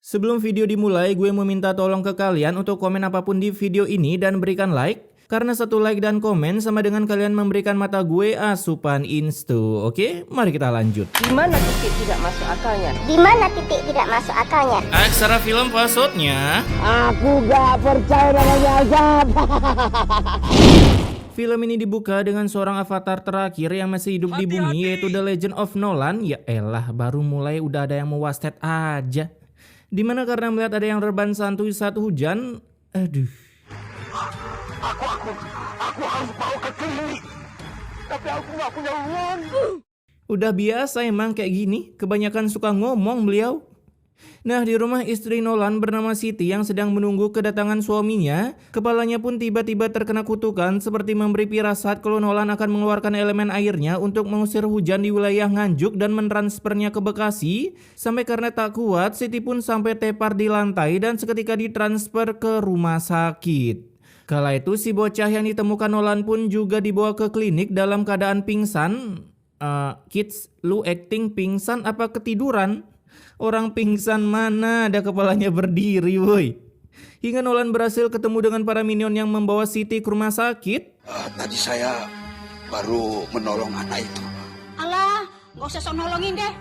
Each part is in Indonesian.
Sebelum video dimulai, gue mau minta tolong ke kalian untuk komen apapun di video ini dan berikan like. Karena satu like dan komen sama dengan kalian memberikan mata gue asupan instu. Oke, mari kita lanjut. Di mana titik tidak masuk akalnya? Di mana titik tidak masuk akalnya? Aksara film passwordnya. Aku gak percaya namanya azab. Film ini dibuka dengan seorang avatar terakhir yang masih hidup di bumi, yaitu The Legend of Nolan. Ya elah, baru mulai udah ada yang mau wasted aja. Dimana karena melihat ada yang rebahan santuy saat hujan. Aduh. Aku harus bawa ke klinik. Tapi aku gak punya uang. Udah biasa emang kayak gini, kebanyakan suka ngomong beliau. Nah, di rumah istri Nolan bernama Siti yang sedang menunggu kedatangan suaminya, kepalanya pun tiba-tiba terkena kutukan seperti memberi firasat kalau Nolan akan mengeluarkan elemen airnya untuk mengusir hujan di wilayah Nganjuk dan mentransfernya ke Bekasi. Sampai karena tak kuat, Siti pun sampai tepar di lantai dan seketika ditransfer ke rumah sakit. Kala itu si bocah yang ditemukan Nolan pun juga dibawa ke klinik dalam keadaan pingsan. Kids, lu acting pingsan apa ketiduran? Orang pingsan mana ada kepalanya berdiri woi. Hingga Nolan berhasil ketemu dengan para minion yang membawa Siti ke rumah sakit. Tadi saya baru menolong anak itu. Alah, gak usah sok nolongin deh.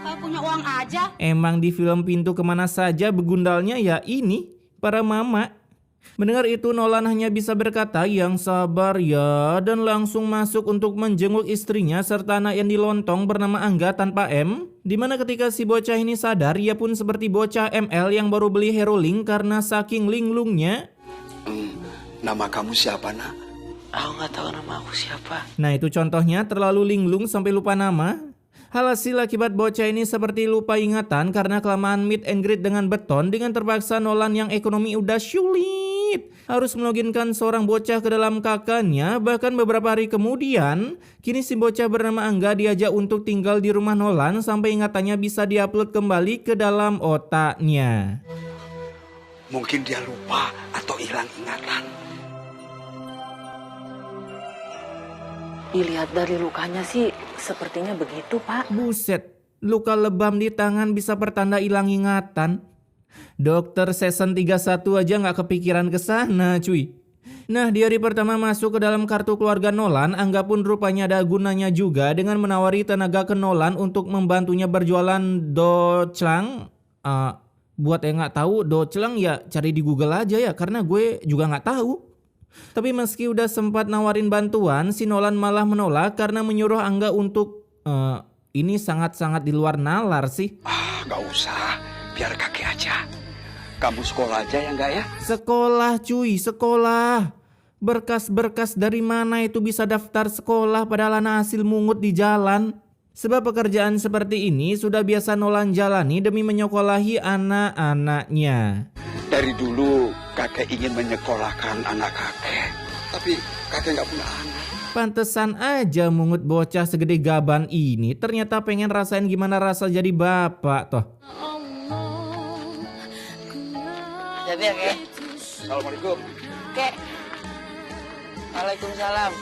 Kayak punya uang aja. Emang di film pintu kemana saja begundalnya ya ini, para mama. Mendengar itu Nolan hanya bisa berkata yang sabar ya dan langsung masuk untuk menjenguk istrinya serta anak yang dilontong bernama Angga tanpa M. Dimana ketika si bocah ini sadar, ia pun seperti bocah ML yang baru beli Hero Link karena saking linglungnya. Nama kamu siapa, nak? Aku gak tahu nama aku siapa. Nah itu contohnya terlalu linglung sampai lupa nama. Alhasil akibat bocah ini seperti lupa ingatan karena kelamaan meet and greet dengan beton, dengan terpaksa Nolan yang ekonomi udah sulit harus meloginkan seorang bocah ke dalam kakaknya. Bahkan beberapa hari kemudian, kini si bocah bernama Angga diajak untuk tinggal di rumah Nolan sampai ingatannya bisa diupload kembali ke dalam otaknya. Mungkin dia lupa atau hilang ingatan. Dilihat dari lukanya sih sepertinya begitu, Pak. Buset, luka lebam di tangan bisa pertanda hilang ingatan. Dokter season 31 aja gak kepikiran ke sana cuy. Nah, di hari pertama masuk ke dalam kartu keluarga Nolan, Angga pun rupanya ada gunanya juga dengan menawari tenaga ke Nolan untuk membantunya berjualan doclang. Buat yang gak tahu, doclang ya cari di Google aja ya, karena gue juga gak tahu. Tapi meski udah sempat nawarin bantuan, si Nolan malah menolak karena menyuruh Angga untuk ini sangat-sangat di luar nalar sih. Gak usah, biar kakek aja. Kamu sekolah aja ya enggak ya? Sekolah cuy, sekolah. Berkas-berkas dari mana itu bisa daftar sekolah padahal anak hasil mungut di jalan. Sebab pekerjaan seperti ini sudah biasa Nolan jalani demi menyokolahi anak-anaknya. Dari dulu kakek ingin menyekolahkan anak kakek. Tapi kakek gak punya anak. Pantesan aja mungut bocah segede gaban ini ternyata pengen rasain gimana rasa jadi bapak toh. Jadi ya, Kek? Assalamualaikum. Kek. Waalaikumsalam.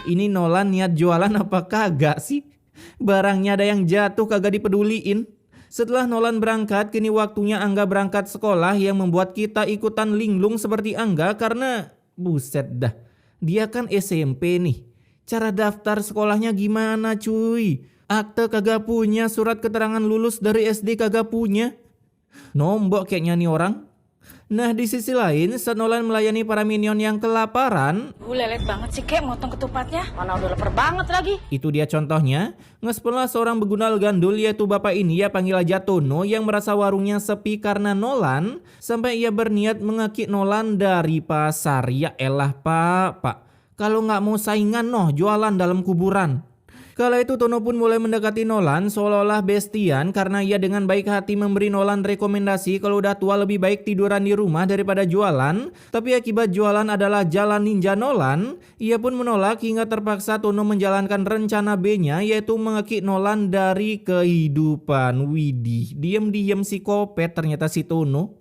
Ini Nolan niat jualan apa kagak sih? Barangnya ada yang jatuh kagak dipeduliin. Setelah Nolan berangkat, kini waktunya Angga berangkat sekolah yang membuat kita ikutan linglung seperti Angga karena buset dah. Dia kan SMP nih. Cara daftar sekolahnya gimana cuy? Akte kagak punya, surat keterangan lulus dari SD kagak punya. Nombok kayaknya nih orang. Nah di sisi lain, saat Nolan melayani para minion yang kelaparan, Lelet banget sih, Kek, motong ketupatnya. Mana udah lapar banget lagi. itu dia contohnya, ngespelah seorang begundal gandul yaitu bapak ini ya panggil aja Tono yang merasa warungnya sepi karena Nolan, sampai ia berniat mengekik Nolan dari pasar. Ya elah pak, kalau nggak mau saingan noh jualan dalam kuburan. Kala itu Tono pun mulai mendekati Nolan seolah-olah bestian karena ia dengan baik hati memberi Nolan rekomendasi kalau udah tua lebih baik tiduran di rumah daripada jualan. Tapi akibat jualan adalah jalan ninja Nolan, ia pun menolak hingga terpaksa Tono menjalankan rencana B-nya yaitu mengekik Nolan dari kehidupan. Widih, diem-diem psikopat ternyata si Tono.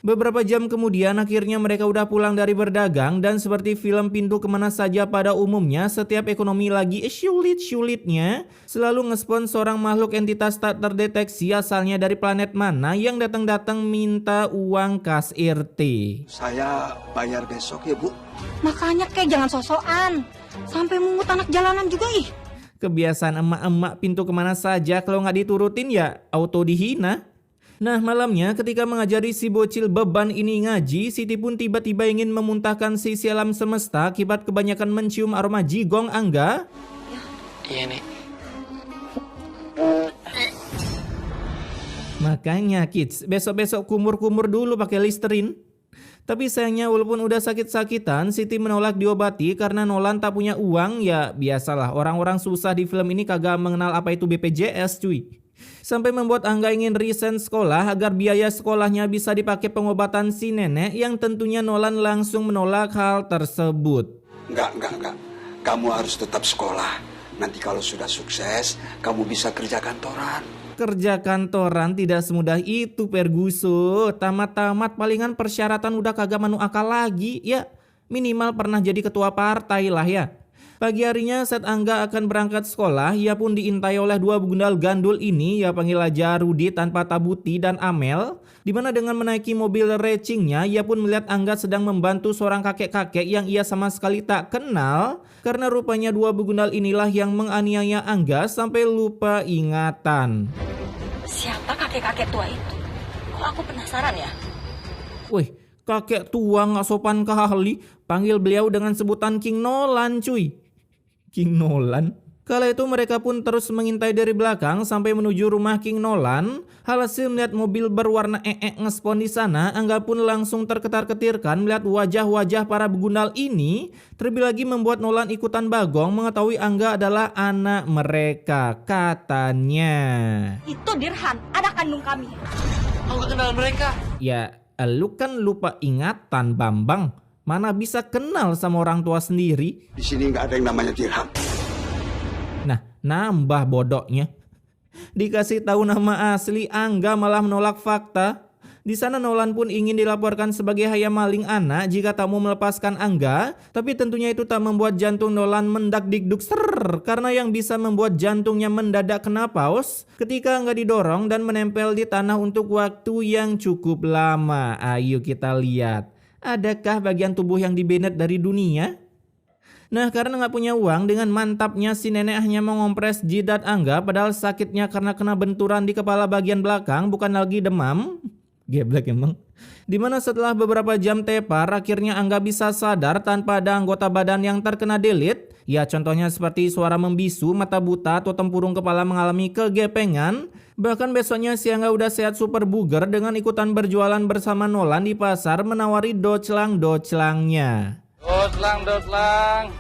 Beberapa jam kemudian akhirnya mereka udah pulang dari berdagang dan seperti film Pintu Kemana Saja pada umumnya setiap ekonomi lagi sulit-sulitnya selalu ngespon seorang makhluk entitas tak terdeteksi asalnya dari planet mana yang datang-datang minta uang kas RT. Saya bayar besok ya, Bu. Makanya kayak jangan sosokan. Sampai mungut anak jalanan juga ih. Kebiasaan emak-emak Pintu Kemana Saja kalau nggak diturutin ya auto dihina. Nah malamnya ketika mengajari si bocil beban ini ngaji, Siti pun tiba-tiba ingin memuntahkan sisi alam semesta akibat kebanyakan mencium aroma jigong Angga. Iya nih. Makanya kids, besok-besok kumur-kumur dulu pakai Listerine. Tapi sayangnya walaupun udah sakit-sakitan, Siti menolak diobati karena Nolan tak punya uang. Ya biasalah, orang-orang susah di film ini kagak mengenal apa itu BPJS cuy. Sampai membuat Angga ingin resign sekolah agar biaya sekolahnya bisa dipakai pengobatan si nenek yang tentunya Nolan langsung menolak hal tersebut. Enggak. Kamu harus tetap sekolah. Nanti kalau sudah sukses, kamu bisa kerja kantoran. Kerja kantoran tidak semudah itu Perguso. Tamat-tamat palingan persyaratan udah kagak manu akal lagi. Ya minimal pernah jadi ketua partai lah ya. Pagi harinya saat Angga akan berangkat sekolah, ia pun diintai oleh dua begundal gandul ini, ia panggil aja Rudi tanpa Tabuti dan Amel. Dimana dengan menaiki mobil racingnya, ia pun melihat Angga sedang membantu seorang kakek-kakek yang ia sama sekali tak kenal. Karena rupanya dua begundal inilah yang menganiaya Angga sampai lupa ingatan. Siapa kakek-kakek tua itu? Kok aku penasaran ya? Wih, kakek tua gak sopan kali, panggil beliau dengan sebutan King Nolan cuy. King Nolan? Kala itu mereka pun terus mengintai dari belakang sampai menuju rumah King Nolan. Hasil melihat mobil berwarna ngespon di sana, Angga pun langsung terketar-ketirkan melihat wajah-wajah para begundal ini. Terlebih lagi membuat Nolan ikutan bagong mengetahui Angga adalah anak mereka, katanya. Itu Dirhan, anak kandung kami. Aku gak kenal mereka. Ya, lu kan lupa ingatan Bambang. Mana bisa kenal sama orang tua sendiri? Di sini nggak ada yang namanya dirham. Nah, nambah bodohnya. Dikasih tahu nama asli, Angga malah menolak fakta. Di sana Nolan pun ingin dilaporkan sebagai hayam maling anak jika tak mau melepaskan Angga. Tapi tentunya itu tak membuat jantung Nolan mendak-dikduk ser. Karena yang bisa membuat jantungnya mendadak kena paus ketika Angga didorong dan menempel di tanah untuk waktu yang cukup lama. Ayo kita lihat. Adakah bagian tubuh yang dibenet dari dunia? Nah karena gak punya uang, dengan mantapnya si nenek hanya mengompres jidat Angga padahal sakitnya karena kena benturan di kepala bagian belakang, bukan lagi demam. Geblek emang. Dimana setelah beberapa jam tepar akhirnya Angga bisa sadar tanpa ada anggota badan yang terkena delete. Ya contohnya seperti suara membisu, mata buta atau tempurung kepala mengalami kegepengan. Bahkan besoknya si Angga udah sehat super buger dengan ikutan berjualan bersama Nolan di pasar menawari doclang-doclangnya. Doclang.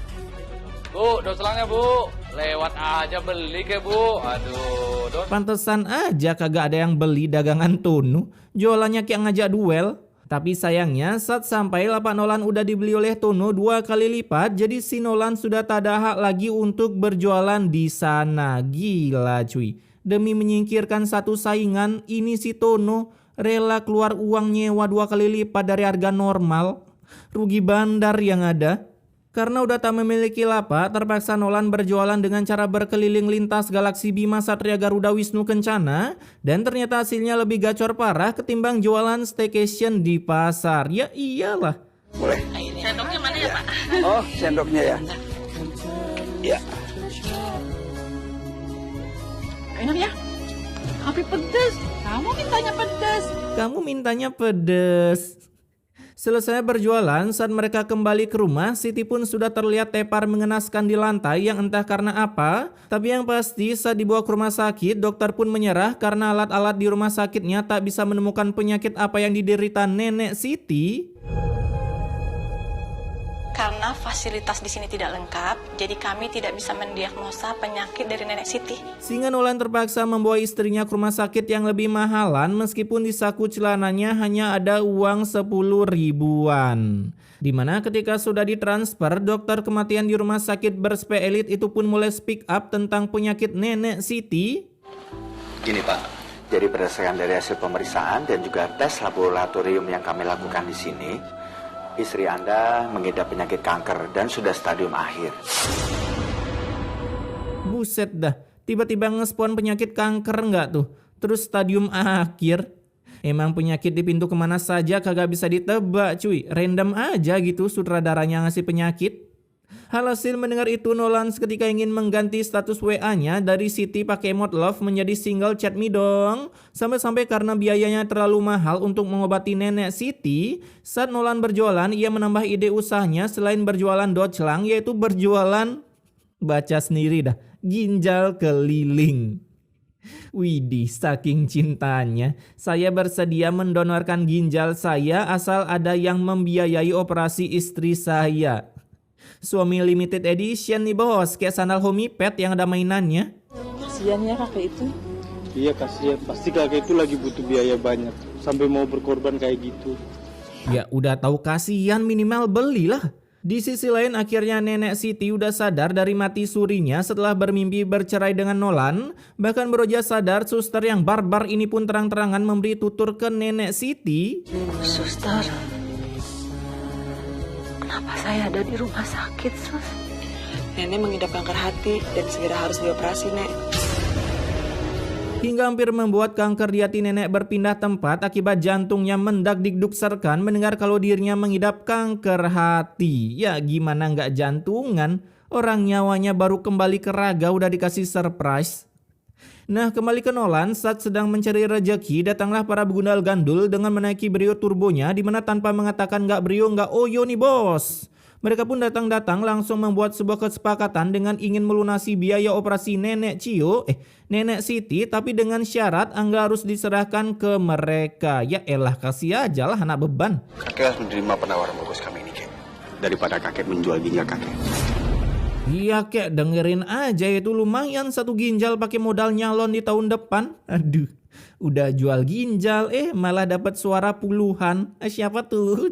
Bu, doclangnya bu. Lewat aja beli ke bu. Aduh. Pantesan aja kagak ada yang beli dagangan Tunu. Jualannya kayak ngajak duel. Tapi sayangnya saat sampai lapak Nolan udah dibeli oleh Tono 2 kali lipat. Jadi si Nolan sudah tak ada hak lagi untuk berjualan di sana. Gila cuy. Demi menyingkirkan satu saingan, ini si Tono rela keluar uang nyewa 2 kali lipat dari harga normal. Rugi bandar yang ada. Karena udah tak memiliki lapak, terpaksa Nolan berjualan dengan cara berkeliling lintas galaksi Bima Satria Garuda Wisnu Kencana. Dan ternyata hasilnya lebih gacor parah ketimbang jualan staycation di pasar. Ya iyalah. Boleh. Sendoknya mana ya Pak? Oh, sendoknya ya. Ya. Enak ya? Tapi pedes. Kamu mintanya pedes. Selesai berjualan, saat mereka kembali ke rumah, Siti pun sudah terlihat tepar mengenaskan di lantai yang entah karena apa. Tapi yang pasti saat dibawa ke rumah sakit, dokter pun menyerah karena alat-alat di rumah sakitnya tak bisa menemukan penyakit apa yang diderita nenek Siti. Karena fasilitas di sini tidak lengkap, jadi kami tidak bisa mendiagnosa penyakit dari nenek Siti. Sehingga Nolan terpaksa membawa istrinya ke rumah sakit yang lebih mahalan meskipun di saku celananya hanya ada uang 10 ribuan. Dimana ketika sudah ditransfer, dokter kematian di rumah sakit berspeelit itu pun mulai speak up tentang penyakit nenek Siti. Gini Pak, Jadi berdasarkan dari hasil pemeriksaan dan juga tes laboratorium yang kami lakukan di sini, istri Anda mengidap penyakit kanker dan sudah stadium akhir. Buset dah, tiba-tiba ngespon penyakit kanker nggak tuh? Terus stadium akhir. Emang penyakit di pintu kemana saja kagak bisa ditebak cuy. Random aja gitu sutradaranya ngasih penyakit. Hasil mendengar itu, Nolan seketika ingin mengganti status WA-nya dari Siti pakai emot love menjadi single chat me dong. Sampai-sampai karena biayanya terlalu mahal untuk mengobati nenek Siti, saat Nolan berjualan, ia menambah ide usahanya selain berjualan doclang, yaitu berjualan, baca sendiri dah, ginjal keliling. Widih, saking cintanya, saya bersedia mendonorkan ginjal saya asal ada yang membiayai operasi istri saya. Suami limited edition nih bos, kayak sandal homipet yang ada mainannya. Kasian ya kakek itu. Iya kasihan, pasti kakek itu lagi butuh biaya banyak, sampai mau berkorban kayak gitu. Ya udah tahu kasihan minimal belilah. Di sisi lain akhirnya nenek Siti udah sadar dari mati surinya setelah bermimpi bercerai dengan Nolan. Bahkan Broja sadar suster yang barbar ini pun terang-terangan memberi tutur ke nenek Siti. Suster, kenapa saya ada di rumah sakit, Sus? Nenek mengidap kanker hati dan segera harus dioperasi, Nek. Hingga hampir membuat kanker di hati nenek berpindah tempat akibat jantungnya mendak-dikduk serkan mendengar kalau dirinya mengidap kanker hati. Ya gimana nggak jantungan? Orang nyawanya baru kembali ke raga udah dikasih surprise. Nah kembali ke Nolan, saat sedang mencari rejeki datanglah para begundal gandul dengan menaiki Brio turbonya, dimana tanpa mengatakan nggak Brio nggak Oyo nih bos. Mereka pun datang-datang langsung membuat sebuah kesepakatan dengan ingin melunasi biaya operasi nenek nenek Siti, tapi dengan syarat Angga harus diserahkan ke mereka. Ya elah, kasih aja lah anak beban. Kakek harus menerima penawaran bagus kami ini, Kek. Daripada kakek menjual ginjal kakek. Iya kek, dengerin aja, itu lumayan satu ginjal pakai modal nyalon di tahun depan. Aduh, udah jual ginjal malah dapat suara puluhan. Siapa tuh?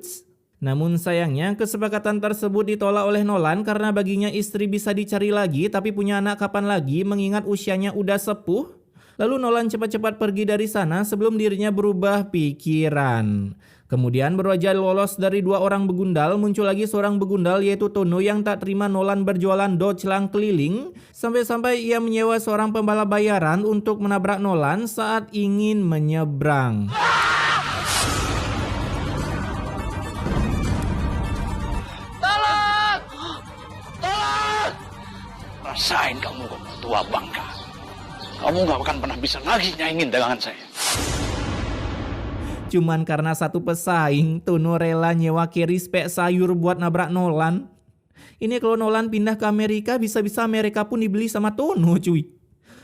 Namun sayangnya kesepakatan tersebut ditolak oleh Nolan karena baginya istri bisa dicari lagi, tapi punya anak kapan lagi mengingat usianya udah sepuh. Lalu Nolan cepat-cepat pergi dari sana sebelum dirinya berubah pikiran. Kemudian berawal lolos dari dua orang begundal, muncul lagi seorang begundal yaitu Tono yang tak terima Nolan berjualan doclang keliling. Sampai-sampai ia menyewa seorang pembalap bayaran untuk menabrak Nolan saat ingin menyeberang. Rasain kamu, tua bangka. Kamu gak akan pernah bisa lagi nyaingin dagangan saya. Cuman karena satu pesaing, Tono rela nyewa carry spek sayur buat nabrak Nolan. Ini kalau Nolan pindah ke Amerika, bisa-bisa Amerika pun dibeli sama Tono cuy.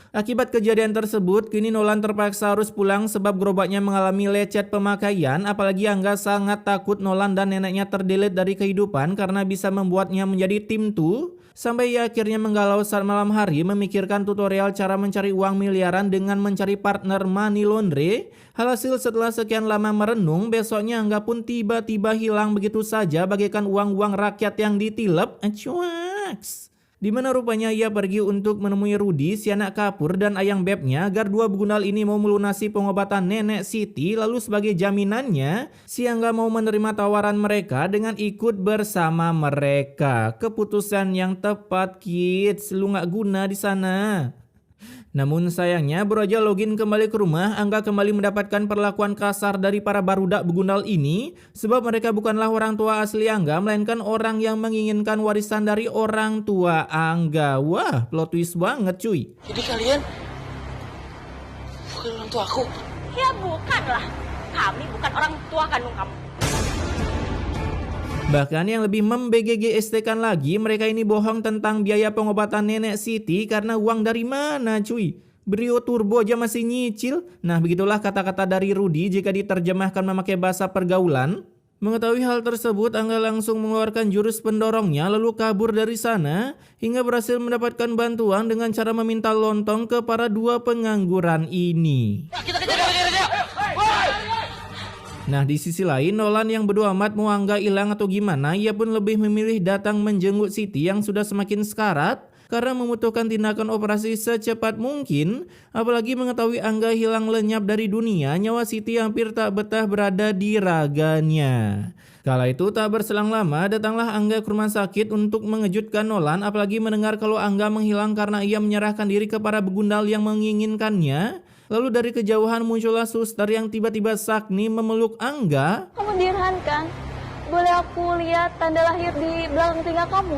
Akibat kejadian tersebut, kini Nolan terpaksa harus pulang sebab gerobaknya mengalami lecet pemakaian. Apalagi Angga sangat takut Nolan dan neneknya terdelete dari kehidupan karena bisa membuatnya menjadi tim tuh. Sampai ia akhirnya menggalau saat malam hari memikirkan tutorial cara mencari uang miliaran dengan mencari partner money laundry. Hasil setelah sekian lama merenung, besoknya Angga pun tiba-tiba hilang begitu saja bagaikan uang-uang rakyat yang ditilep. Cuaks. Dimana rupanya ia pergi untuk menemui Rudy, si anak kapur dan ayang bebnya agar dua begundal ini mau melunasi pengobatan nenek Siti. Lalu sebagai jaminannya, si Angga mau menerima tawaran mereka dengan ikut bersama mereka. Keputusan yang tepat kids, lu gak guna di sana. Namun sayangnya baru aja login kembali ke rumah, Angga kembali mendapatkan perlakuan kasar dari para barudak begundal ini. Sebab mereka bukanlah orang tua asli Angga, melainkan orang yang menginginkan warisan dari orang tua Angga. Wah, plot twist banget cuy. Jadi kalian bukan orang tua aku? Ya bukanlah. Kami bukan orang tua kandung kamu. Bahkan yang lebih membGGST-kan lagi, mereka ini bohong tentang biaya pengobatan nenek Siti karena uang dari mana cuy? Brio turbo aja masih nyicil. Nah begitulah kata-kata dari Rudy jika diterjemahkan memakai bahasa pergaulan. Mengetahui hal tersebut, Angga langsung mengeluarkan jurus pendorongnya lalu kabur dari sana hingga berhasil mendapatkan bantuan dengan cara meminta lontong ke para dua pengangguran ini. Kita kejar. Nah di sisi lain, Nolan yang bodo amat mau Angga hilang atau gimana, ia pun lebih memilih datang menjenguk Siti yang sudah semakin sekarat. karena membutuhkan tindakan operasi secepat mungkin. Apalagi mengetahui Angga hilang lenyap dari dunia, nyawa Siti hampir tak betah berada di raganya. Kala itu tak berselang lama datanglah Angga ke rumah sakit untuk mengejutkan Nolan, apalagi mendengar kalau Angga menghilang karena ia menyerahkan diri kepada begundal yang menginginkannya. Lalu dari kejauhan muncullah suster yang tiba-tiba sakni memeluk Angga. Kamu Dirhan kan? Boleh aku lihat tanda lahir di belakang telinga kamu?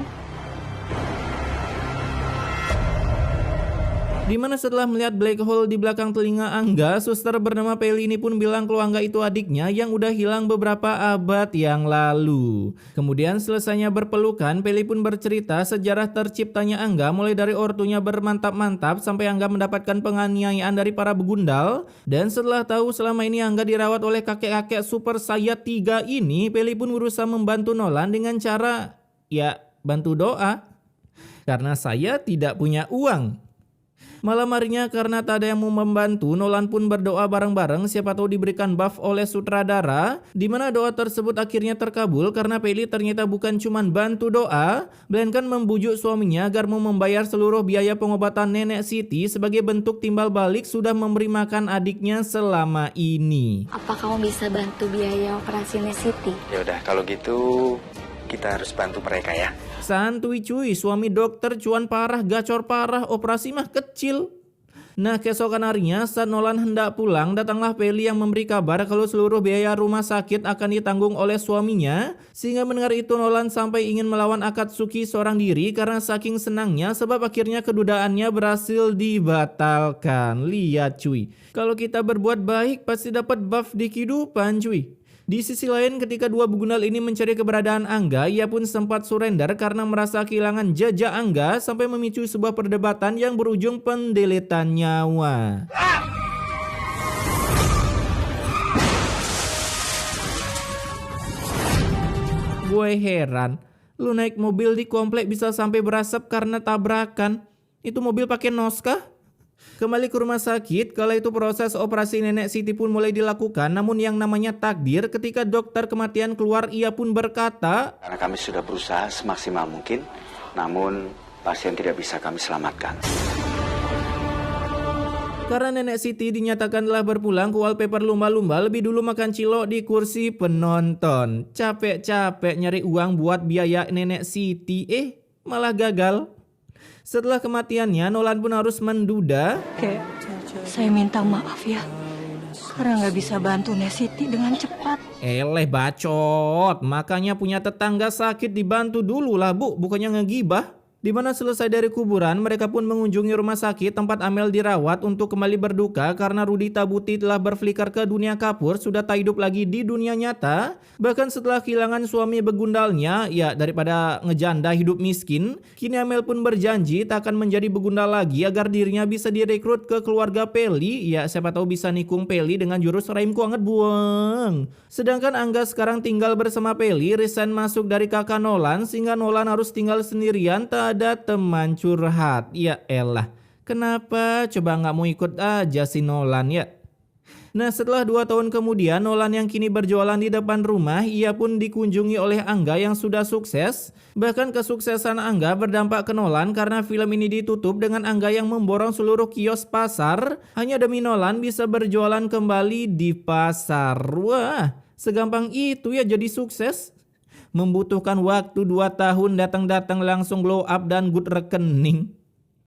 Dimana setelah melihat black hole di belakang telinga Angga, suster bernama Peli ini pun bilang kalau Angga itu adiknya yang udah hilang beberapa abad yang lalu. Kemudian selesainya berpelukan, Peli pun bercerita sejarah terciptanya Angga, mulai dari ortunya bermantap-mantap sampai Angga mendapatkan penganiayaan dari para begundal. Dan setelah tahu selama ini Angga dirawat oleh kakek-kakek super saya 3 ini, Peli pun berusaha membantu Nolan dengan cara, ya bantu doa. Karena saya tidak punya uang. Malam harinya karena tak ada yang mau membantu, Nolan pun berdoa bareng-bareng, siapa tahu diberikan buff oleh sutradara, di mana doa tersebut akhirnya terkabul karena Peli ternyata bukan cuma bantu doa, melainkan membujuk suaminya agar mau membayar seluruh biaya pengobatan nenek Siti sebagai bentuk timbal balik sudah memberi makan adiknya selama ini. Apa kamu bisa bantu biaya operasi Siti? Ya udah, kalau gitu kita harus bantu mereka ya. Santuy cuy, suami dokter cuan parah, gacor parah, operasi mah kecil. Nah keesokan harinya saat Nolan hendak pulang, datanglah Peli yang memberi kabar kalau seluruh biaya rumah sakit akan ditanggung oleh suaminya. Sehingga mendengar itu Nolan sampai ingin melawan Akatsuki seorang diri karena saking senangnya sebab akhirnya kedudaannya berhasil dibatalkan. Lihat cuy, kalau kita berbuat baik pasti dapat buff di kehidupan cuy. Di sisi lain ketika dua begundal ini mencari keberadaan Angga, ia pun sempat surrender karena merasa kehilangan jejak Angga sampai memicu sebuah perdebatan yang berujung pendeletan nyawa. Gue heran, lu naik mobil di komplek bisa sampai berasap karena tabrakan. Itu mobil pakai nos kah? Kembali ke rumah sakit, kala itu proses operasi nenek Siti pun mulai dilakukan, namun yang namanya takdir ketika dokter kematian keluar ia pun berkata, karena kami sudah berusaha semaksimal mungkin, namun pasien tidak bisa kami selamatkan. Karena nenek Siti dinyatakan telah berpulang ke wallpaper lumba-lumba, lebih dulu makan cilok di kursi penonton. Capek-capek nyari uang buat biaya nenek Siti, malah gagal. Setelah kematiannya, Nolan pun harus menduda. Kek, saya minta maaf ya, karena nggak bisa bantu Siti dengan cepat. Bacot, makanya punya tetangga sakit dibantu dulu lah bu, bukannya ngegibah. Di mana selesai dari kuburan, mereka pun mengunjungi rumah sakit tempat Amel dirawat untuk kembali berduka karena Rudy Tabuti telah berflikar ke dunia kapur, sudah tak hidup lagi di dunia nyata. Bahkan setelah kehilangan suami begundalnya, ya daripada ngejanda hidup miskin, kini Amel pun berjanji tak akan menjadi begundal lagi agar dirinya bisa direkrut ke keluarga Peli. Ya siapa tahu bisa nikung Peli dengan jurus Raimku Anget Buang. Sedangkan Angga sekarang tinggal bersama Peli, resign masuk dari kakak Nolan sehingga Nolan harus tinggal sendirian, tak ada teman curhat. Ya elah, kenapa coba nggak mau ikut aja si Nolan ya? Nah setelah 2 tahun kemudian, Nolan yang kini berjualan di depan rumah, ia pun dikunjungi oleh Angga yang sudah sukses. Bahkan kesuksesan Angga berdampak ke Nolan karena film ini ditutup dengan Angga yang memborong seluruh kios pasar hanya demi Nolan bisa berjualan kembali di pasar. Wah, segampang itu ya jadi sukses. Membutuhkan waktu 2 tahun, datang-datang langsung blow up dan good rekening.